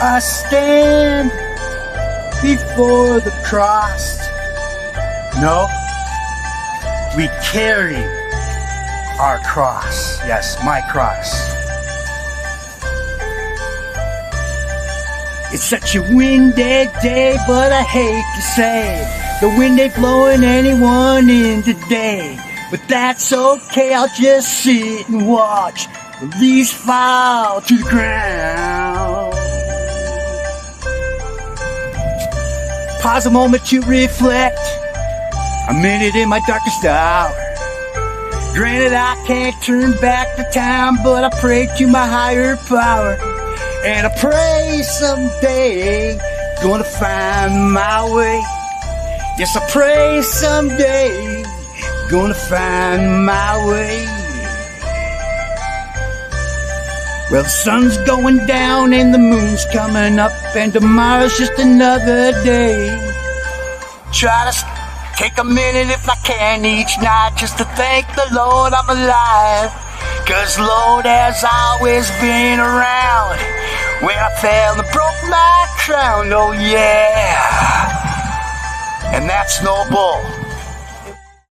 I stand before the cross. No, we carry our cross. Yes, my cross. It's such a windy day, but I hate to say the wind ain't blowing anyone in today. But that's okay, I'll just sit and watch the leaves fall to the ground. Pause a moment to reflect, a minute in my darkest hour. Granted, I can't turn back the time, but I pray to my higher power. And I pray someday gonna find my way. Yes, I pray someday gonna find my way. Well, the sun's going down and the moon's coming up, and tomorrow's just another day. Try to take a minute if I can each night just to thank the Lord I'm alive. 'Cause Lord has always been around when I fell and broke my crown, oh yeah. And that's no bull.